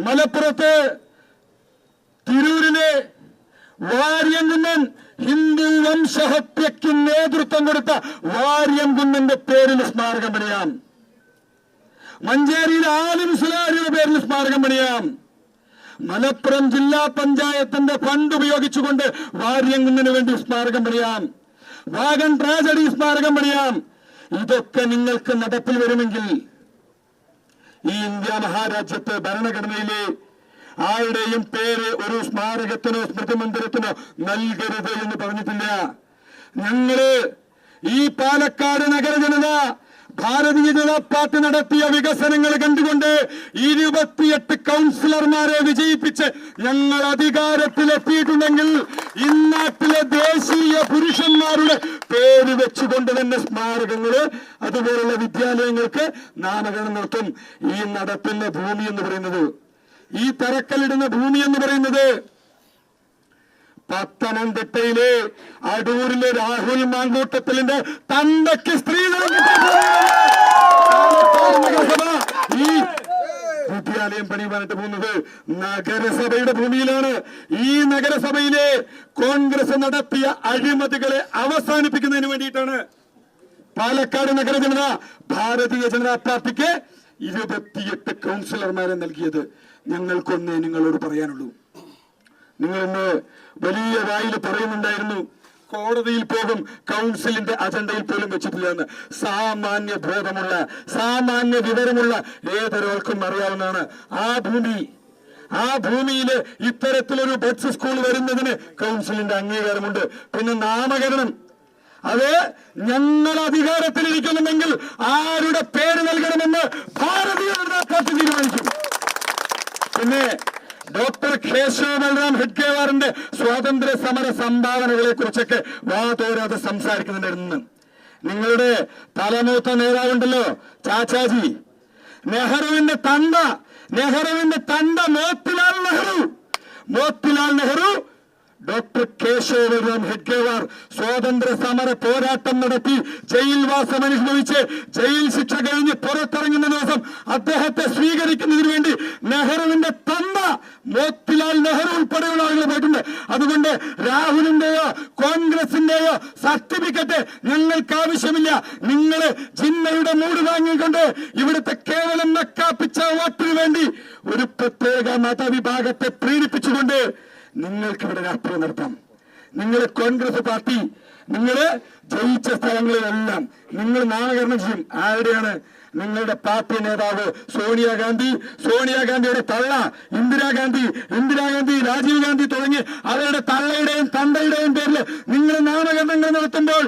മലപ്പുറത്ത് തിരൂരിലെ വാര്യംകുന്നൻ ഹിന്ദു വംശഹത്യയ്ക്ക് നേതൃത്വം കൊടുത്ത വാര്യംകുന്നന്റെ പേരിൽ സ്മാരകം പണിയാം. മഞ്ചേരിയിൽ ആലിം സുലാരിയുടെ പേരിൽ സ്മാരകം പണിയാം. മലപ്പുറം ജില്ലാ പഞ്ചായത്തിന്റെ ഫണ്ട് ഉപയോഗിച്ചുകൊണ്ട് വാര്യംകുന്നന് വേണ്ടി സ്മാരകം പണിയാം. വാഗൺ ട്രാജഡി സ്മാരകം പണിയാം. ഇതൊക്കെ നിങ്ങൾക്ക് നടപ്പിൽ വരുമെങ്കിൽ ഈ ഇന്ത്യ മഹാരാജ്യത്ത് ഭരണഘടനയിലെ ആരുടെയും പേര് ഒരു സ്മാരകത്തിനോ സ്മൃതി മന്ദിരത്തിനോ നൽകരുത് എന്ന് പറഞ്ഞിട്ടില്ല. ഞങ്ങള് ഈ പാലക്കാട് നഗര ജനത ഭാരതീയ ജനതാ പാർട്ടി നടത്തിയ വികസനങ്ങൾ കണ്ടുകൊണ്ട് 28 കൗൺസിലർമാരെ വിജയിപ്പിച്ച് ഞങ്ങൾ അധികാരത്തിലെത്തിയിട്ടുണ്ടെങ്കിൽ ഇന്നാട്ടിലെ ദേശീയ പുരുഷന്മാരുടെ പേര് വെച്ചുകൊണ്ട് തന്നെ സ്മാരകങ്ങള് അതുപോലുള്ള വിദ്യാലയങ്ങൾക്ക് നാമകരണം നടത്തും. ഈ നടത്തുന്ന ഭൂമി എന്ന് പറയുന്നത്, ഈ തറക്കല്ലിടുന്ന ഭൂമി എന്ന് പറയുന്നത് പത്തനംതിട്ടയിലെ അടൂരിലെ രാഹുൽ മാങ്കൂട്ടത്തിലിന്റെ തന്തയ്ക്ക് സ്ത്രീധനം ഈ വിദ്യാലയം പണിയുവാനായിട്ട് പോകുന്നത് നഗരസഭയുടെ ഭൂമിയിലാണ്. ഈ നഗരസഭയിലെ കോൺഗ്രസ് നടത്തിയ അഴിമതികളെ അവസാനിപ്പിക്കുന്നതിന് വേണ്ടിയിട്ടാണ് പാലക്കാട് നഗര ജനത ഭാരതീയ ജനതാ പാർട്ടിക്ക് 28 കൗൺസിലർമാരെ നൽകിയത്. ഞങ്ങൾക്കൊന്നേ നിങ്ങളോട് പറയാനുള്ളൂ. നിങ്ങൾ ഇന്ന് വലിയ വായിൽ പറയുന്നുണ്ടായിരുന്നു കോടതിയിൽ പോകും, കൗൺസിലിന്റെ അജണ്ടയിൽ പോലും വെച്ചിട്ടില്ല എന്ന്. സാമാന്യ ബോധമുള്ള, സാമാന്യ വിവരമുള്ള ഏതൊരാൾക്കും അറിയാവുന്നതാണ്. ആ ഭൂമിയില് ഇത്തരത്തിലൊരു ബഡ്സ് സ്കൂൾ വരുന്നതിന് കൗൺസിലിന്റെ അംഗീകാരമുണ്ട്. പിന്നെ നാമകരണം, അത് ഞങ്ങൾ അധികാരത്തിലിരിക്കുന്നുണ്ടെങ്കിൽ ആരുടെ പേര് നൽകണമെന്ന് ഭാരതീയ ജനതാ പാർട്ടി തീരുമാനിക്കും. പിന്നെ ഡോക്ടർ കേശവ ബൽറാം ഹെഡ്ഗേവാറിന്റെ സ്വാതന്ത്ര്യ സമര സംഭാവനകളെ കുറിച്ചൊക്കെ വാതോരാതെ സംസാരിക്കുന്നുണ്ടായിരുന്നു. നിങ്ങളുടെ തലമൂത്ത നേതാവുണ്ടല്ലോ ചാച്ചാജി, നെഹ്റുവിന്റെ തണ്ട മോത്തിലാൽ നെഹ്റു ഡോക്ടർ കേശവ ബൽറാം ഹെഡ്ഗേവാർ സ്വാതന്ത്ര്യ സമര പോരാട്ടം നടത്തി ജയിൽവാസം അനുഭവിച്ച് ജയിൽ ശിക്ഷ കഴിഞ്ഞ് പുറത്തിറങ്ങുന്ന ദിവസം അദ്ദേഹത്തെ സ്വീകരിക്കുന്നതിന് വേണ്ടി നെഹ്റുവിന്റെ തന്ത മോത്തിലാൽ നെഹ്റു ഉൾപ്പെടെയുള്ള ആളുകൾ പോയിട്ടുണ്ട്. അതുകൊണ്ട് രാഹുലിന്റെയോ കോൺഗ്രസിന്റെയോ സർട്ടിഫിക്കറ്റ് ഞങ്ങൾക്ക് ആവശ്യമില്ല. നിങ്ങൾ ജിന്നയുടെ മൂട് വാങ്ങിക്കൊണ്ട് ഇവിടുത്തെ കേവലം നക്കാപ്പിച്ച വോട്ടിന് വേണ്ടി ഒരു പ്രത്യേക മതവിഭാഗത്തെ പ്രീണിപ്പിച്ചുകൊണ്ട് നിങ്ങൾക്ക് ഇവിടെ രാഷ്ട്രീയം നടത്താം. നിങ്ങൾ കോൺഗ്രസ് പാർട്ടി, നിങ്ങള് ജയിച്ച സ്ഥലങ്ങളിലെല്ലാം നിങ്ങൾ നാമകരണം ചെയ്യും. ആരുടെയാണ്? നിങ്ങളുടെ പാർട്ടി നേതാവ് സോണിയാഗാന്ധിയുടെ തള്ള ഇന്ദിരാഗാന്ധി, രാജീവ് ഗാന്ധി തുടങ്ങി അവരുടെ തള്ളയുടെയും തന്തയുടെയും പേരിൽ നിങ്ങൾ നാമകരണങ്ങൾ നടത്തുമ്പോൾ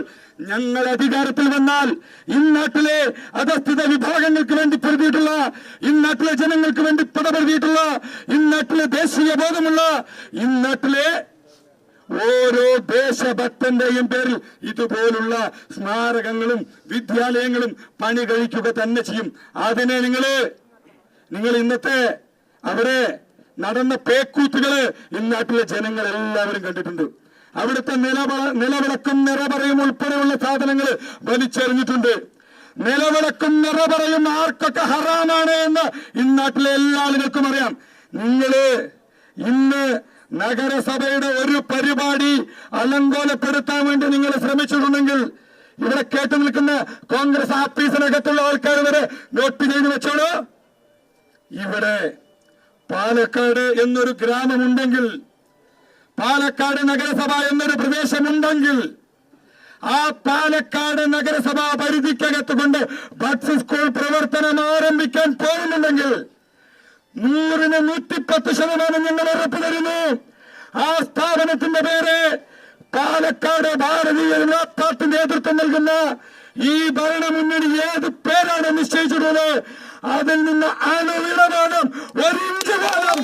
ഞങ്ങൾ അധികാരത്തിൽ വന്നാൽ ഇന്നാട്ടിലെ അധസ്ഥിത വിഭാഗങ്ങൾക്ക് വേണ്ടി പൊരുതിയിട്ടുള്ള, ഇന്നാട്ടിലെ ജനങ്ങൾക്ക് വേണ്ടി പടപൊരുതിയിട്ടുള്ള, ഇന്നാട്ടിലെ ദേശീയ ബോധമുള്ള, ഇന്നാട്ടിലെ ഓരോ ദേശഭക്തന്റെയും പേരിൽ ഇതുപോലുള്ള സ്മാരകങ്ങളും വിദ്യാലയങ്ങളും പണി കഴിക്കുക തന്നെ ചെയ്യും. അതിനെ നിങ്ങൾ ഇന്നത്തെ അവിടെ നടന്ന പേക്കൂത്തുകള് ഇന്നാട്ടിലെ ജനങ്ങൾ എല്ലാവരും കണ്ടിട്ടുണ്ട്. അവിടുത്തെ നിലവിളക്കും നിറപറയും ഉൾപ്പെടെയുള്ള സാധനങ്ങൾ വലിച്ചെറിഞ്ഞിട്ടുണ്ട്. നിലവിളക്കും നിറപറയും ആർക്കൊക്കെ ഹറാമാണ് എന്ന് ഇന്നാട്ടിലെ എല്ലാ ആളുകൾക്കും അറിയാം. നിങ്ങള് ഇന്ന് നഗരസഭയുടെ ഒരു പരിപാടി അലങ്കോലപ്പെടുത്താൻ വേണ്ടി നിങ്ങൾ ശ്രമിച്ചിട്ടുണ്ടെങ്കിൽ ഇവിടെ കേട്ടു നിൽക്കുന്ന കോൺഗ്രസ് ആഫീസിനകത്തുള്ള ആൾക്കാർ വരെ നോട്ട് ചെയ്ത് വെച്ചോളൂ. ഇവിടെ പാലക്കാട് എന്നൊരു ഗ്രാമമുണ്ടെങ്കിൽ, പാലക്കാട് നഗരസഭ എന്നൊരു പ്രദേശമുണ്ടെങ്കിൽ, ആ പാലക്കാട് നഗരസഭാ പരിധിക്കകത്ത് കൊണ്ട് ബഡ്സ് സ്കൂൾ പ്രവർത്തനം ആരംഭിക്കാൻ പോകുന്നുണ്ടെങ്കിൽ 100-110% ഞങ്ങൾ ഉറപ്പ് തരുന്നു. ആ സ്ഥാപനത്തിന്റെ പേര് പാലക്കാട് ഭാരതീയ ജനതാ പാർട്ടി നേതൃത്വം നൽകുന്ന ഈ ഭരണമുന്നണി ഏത് പേരാണ് നിശ്ചയിച്ചിട്ടുള്ളത് അതിൽ നിന്ന് അണുവിടമാനം 1 ഇഞ്ച് പോലും